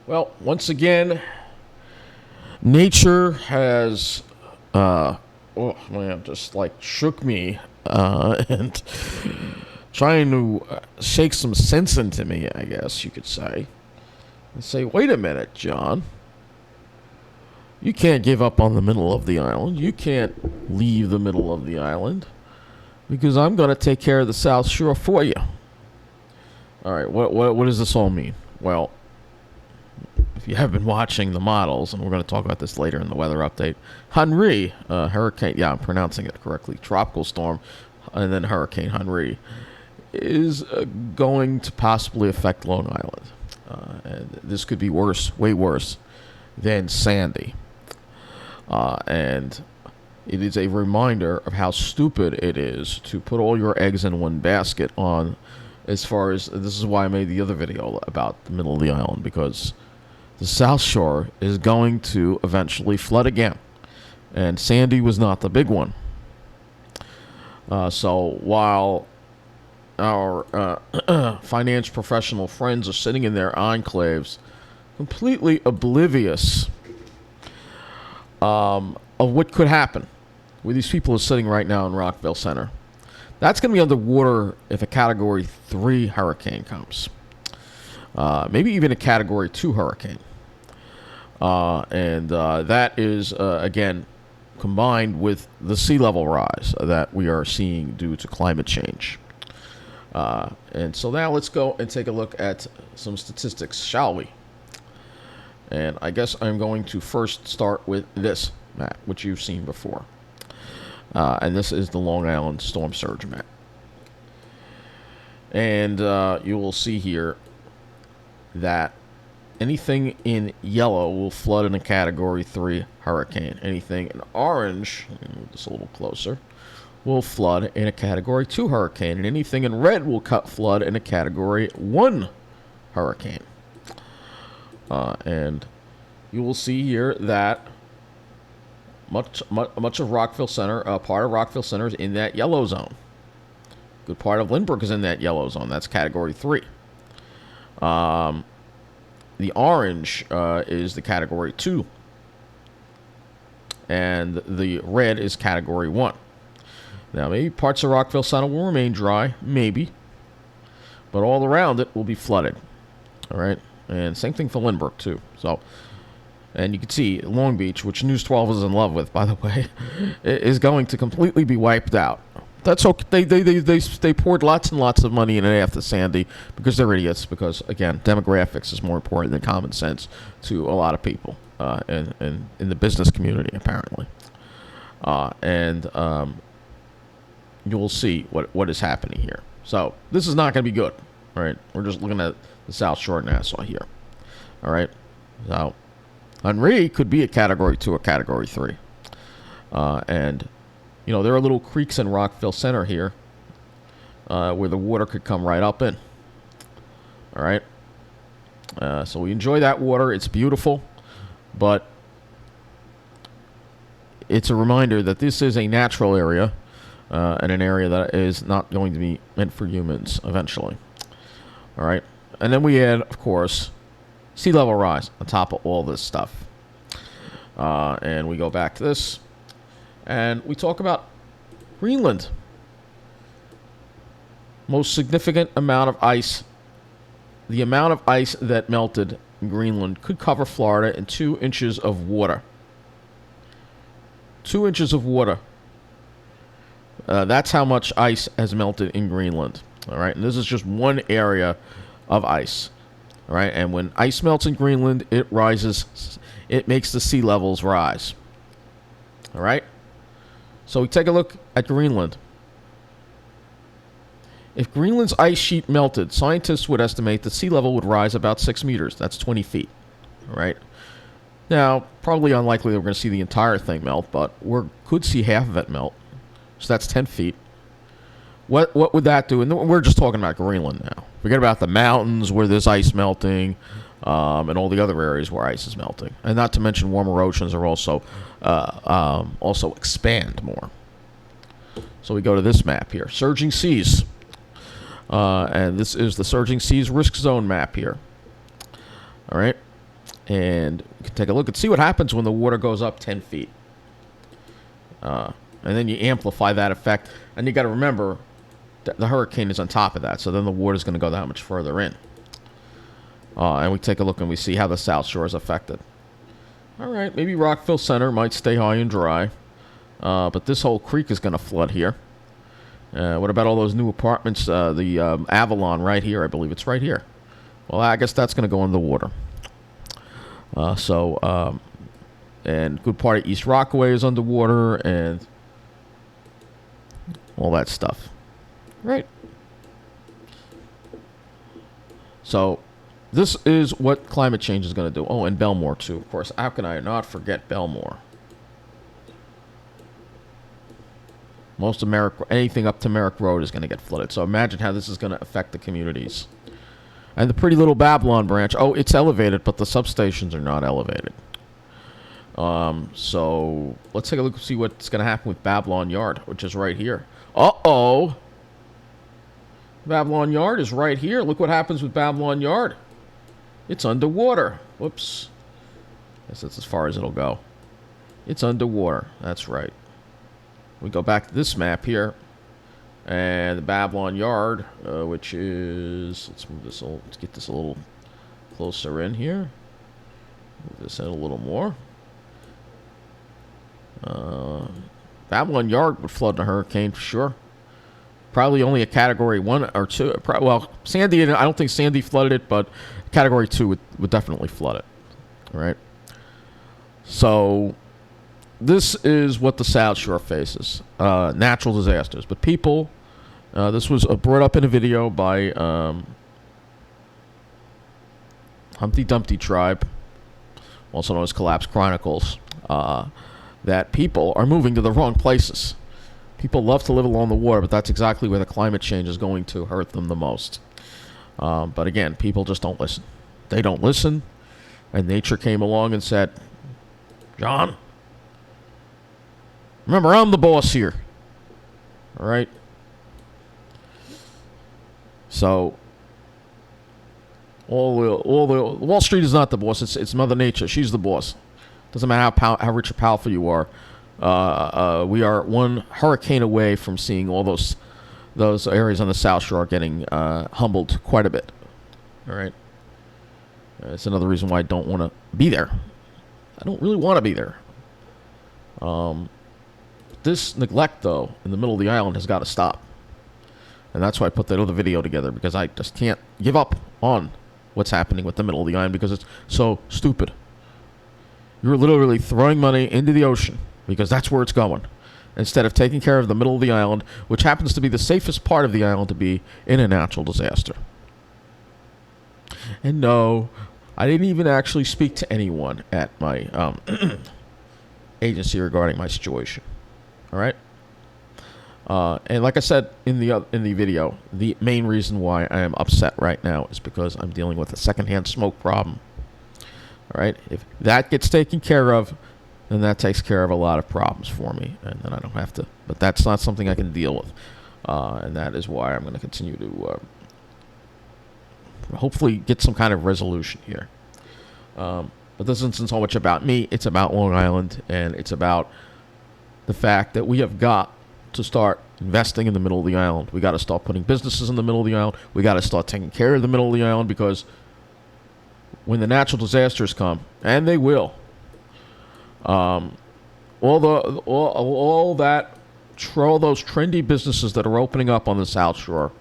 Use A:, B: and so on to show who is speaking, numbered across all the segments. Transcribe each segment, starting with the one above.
A: Well, once again, nature has, oh man, just like shook me and trying to shake some sense into me, I guess you could say, and say, wait a minute, John. You can't give up on the middle of the island. You can't leave the middle of the island because I'm going to take care of the South Shore for you. All right, what does this all mean? Well, if you have been watching the models, and we're going to talk about this later in the weather update, Henri, hurricane, yeah, I'm pronouncing it correctly, tropical storm, and then Hurricane Henri, is going to possibly affect Long Island. And this could be worse, way worse, than Sandy. And it is a reminder of how stupid it is to put all your eggs in one basket on, as far as, this is why I made the other video about the middle of the island, because the South Shore is going to eventually flood again. And Sandy was not the big one. So while our finance professional friends are sitting in their enclaves, completely oblivious of what could happen, where these people are sitting right now in Rockville Center. That's going to be underwater if a Category 3 hurricane comes. Maybe even a Category 2 hurricane. And that is, again, combined with the sea level rise that we are seeing due to climate change. And so now let's go and take a look at some statistics, shall we? And I guess I'm going to first start with this map, which you've seen before. And this is the Long Island storm surge map. And you will see here that anything in yellow will flood in a Category 3 hurricane. Anything in orange, move this a little closer, will flood in a Category 2 hurricane. And anything in red will flood in a Category 1 hurricane. And you will see here that much of Rockville Center, part of Rockville Center is in that yellow zone. Good part of Lynbrook is in that yellow zone. That's Category 3. The orange is the Category 2. And the red is Category 1. Now, maybe parts of Rockville Center will remain dry. Maybe. But all around it will be flooded. All right? And same thing for Lynbrook, too. So, and you can see Long Beach, which News 12 is in love with, by the way, is going to completely be wiped out. That's okay. They poured lots and lots of money in it after Sandy because they're idiots. Because, again, demographics is more important than common sense to a lot of people in the business community, apparently. And you will see what is happening here. So this is not going to be good. All right, we're just looking at the South Shore of Nassau here. All right, so Henri could be a Category 2 or Category 3. And, you know, there are little creeks in Rockville Center here where the water could come right up in. All right, so we enjoy that water. It's beautiful, but it's a reminder that this is a natural area and an area that is not going to be meant for humans eventually. All right, and then we add, of course, sea level rise on top of all this stuff. And we go back to this, and we talk about Greenland. Most significant amount of ice. The amount of ice that melted in Greenland could cover Florida in 2 inches of water. 2 inches of water. That's how much ice has melted in Greenland. All right, and this is just one area of ice. All right, and when ice melts in Greenland, it rises. It makes the sea levels rise. All right, so we take a look at Greenland. If Greenland's ice sheet melted, scientists would estimate the sea level would rise about 6 meters. That's 20 feet. All right. Now, probably unlikely that we're going to see the entire thing melt, but we could see half of it melt. So that's 10 feet. What would that do? And we're just talking about Greenland now. Forget about the mountains where there's ice melting and all the other areas where ice is melting. And not to mention warmer oceans are also expand more. So we go to this map here. Surging seas. And this is the surging seas risk zone map here. All right. And you can take a look and see what happens when the water goes up 10 feet. And then you amplify that effect. And you got to remember that the hurricane is on top of that. So then the water is going to go that much further in. And we take a look and we see how the South Shore is affected. All right, maybe Rockville Center might stay high and dry. But this whole creek is going to flood here. What about all those new apartments? The Avalon right here. I believe it's right here. Well, I guess that's going to go in the water. And good part of East Rockaway is underwater and all that stuff. Right. So this is what climate change is going to do. Oh, and Belmore, too, of course. How can I not forget Belmore? Most of Merrick, anything up to Merrick Road is going to get flooded. So imagine how this is going to affect the communities. And the pretty little Babylon branch. Oh, it's elevated, but the substations are not elevated. So let's take a look and see what's going to happen with Babylon Yard, which is right here. Uh-oh. Babylon Yard is right here. Look what happens with Babylon Yard. It's underwater. Whoops. I guess that's as far as it'll go. It's underwater. That's right. We go back to this map here. And the Babylon Yard, which is... Let's move this a little, let's get this a little closer in here. Move this in a little more. Babylon Yard would flood in a hurricane for sure. Probably only a Category 1 or 2. Well, Sandy, I don't think Sandy flooded it, but Category 2 would definitely flood it. All right? So, this is what the South Shore faces. Natural disasters. But people, this was brought up in a video by Humpty Dumpty Tribe, also known as Collapse Chronicles, that people are moving to the wrong places. People love to live along the water, but that's exactly where the climate change is going to hurt them the most. But again, people just don't listen. They don't listen, and nature came along and said, John, remember, I'm the boss here. All right? So, Wall Street is not the boss. It's Mother Nature. She's the boss. Doesn't matter how rich or powerful you are. We are one hurricane away from seeing all those areas on the South Shore getting humbled quite a bit. All right? It's another reason why I don't want to be there. I don't really want to be there. This neglect, though, in the middle of the island has got to stop. And that's why I put that other video together, because I just can't give up on what's happening with the middle of the island, because it's so stupid. You're literally throwing money into the ocean, because that's where it's going, instead of taking care of the middle of the island, which happens to be the safest part of the island to be in a natural disaster. And no, I didn't even actually speak to anyone at my agency regarding my situation. All right? And like I said in the video, the main reason why I am upset right now is because I'm dealing with a secondhand smoke problem. All right? If that gets taken care of, then that takes care of a lot of problems for me, and then I don't have to. But that's not something I can deal with, and that is why I'm going to continue to hopefully get some kind of resolution here. But this isn't so much about me. It's about Long Island, and it's about the fact that we have got to start investing in the middle of the island. We got to start putting businesses in the middle of the island. We got to start taking care of the middle of the island, because when the natural disasters come, and they will, all those trendy businesses that are opening up on the South Shore,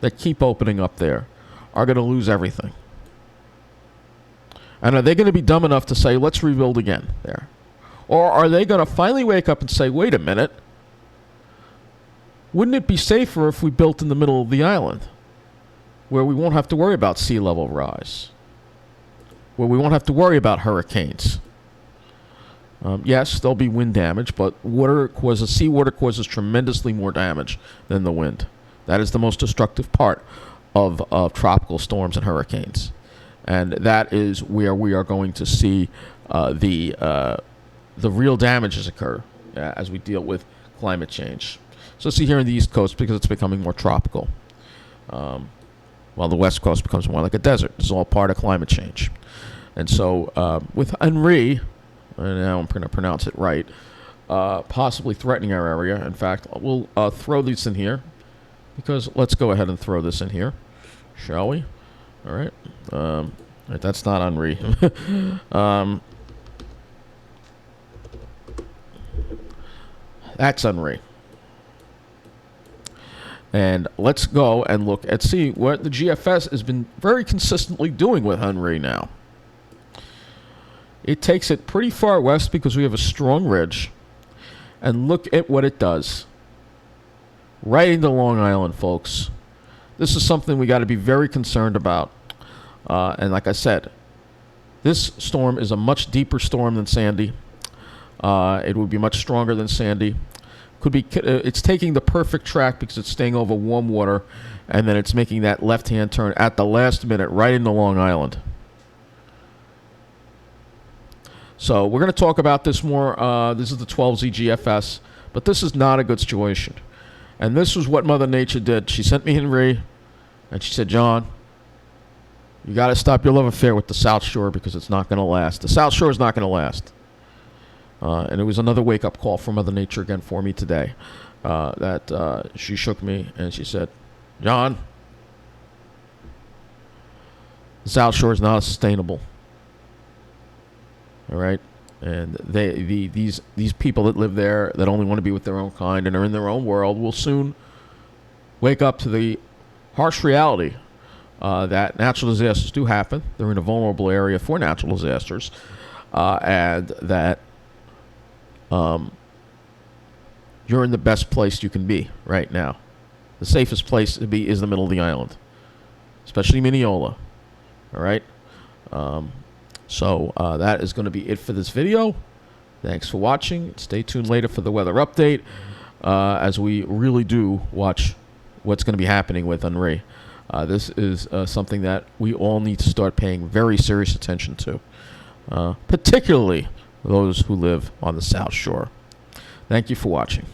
A: that keep opening up there, are going to lose everything. And are they going to be dumb enough to say, let's rebuild again there? Or are they going to finally wake up and say, wait a minute, wouldn't it be safer if we built in the middle of the island, where we won't have to worry about sea level rise, where we won't have to worry about hurricanes? Yes, there'll be wind damage, but seawater causes tremendously more damage than the wind. That is the most destructive part of tropical storms and hurricanes. And that is where we are going to see the real damages occur as we deal with climate change. So see here in the East Coast, because it's becoming more tropical, while the West Coast becomes more like a desert. This is all part of climate change. And so with Henri, and now I'm going to pronounce it right, possibly threatening our area. In fact, we'll throw these in here, because let's go ahead and throw this in here, shall we? All right. That's not Henri. That's Henri. And let's go and look and see what the GFS has been very consistently doing with Henri now. It takes it pretty far west because we have a strong ridge. And look at what it does. Right into Long Island, folks. This is something we got to be very concerned about. And like I said, this storm is a much deeper storm than Sandy. It would be much stronger than Sandy. It's taking the perfect track because it's staying over warm water, and then it's making that left-hand turn at the last minute right into Long Island. So we're going to talk about this more. This is the 12Z GFS, but this is not a good situation. And this was what Mother Nature did. She sent me Henri, and she said, John, you got to stop your love affair with the South Shore because it's not going to last. The South Shore is not going to last. And it was another wake-up call from Mother Nature again for me today. That she shook me and she said, John, the South Shore is not sustainable. All right? And these people that live there that only want to be with their own kind and are in their own world will soon wake up to the harsh reality that natural disasters do happen. They're in a vulnerable area for natural disasters. And that you're in the best place you can be right now. The safest place to be is the middle of the island, especially Mineola. All right? So that is going to be it for this video. Thanks for watching. Stay tuned later for the weather update as we really do watch what's going to be happening with Henri. This is something that we all need to start paying very serious attention to, particularly those who live on the South Shore. Thank you for watching.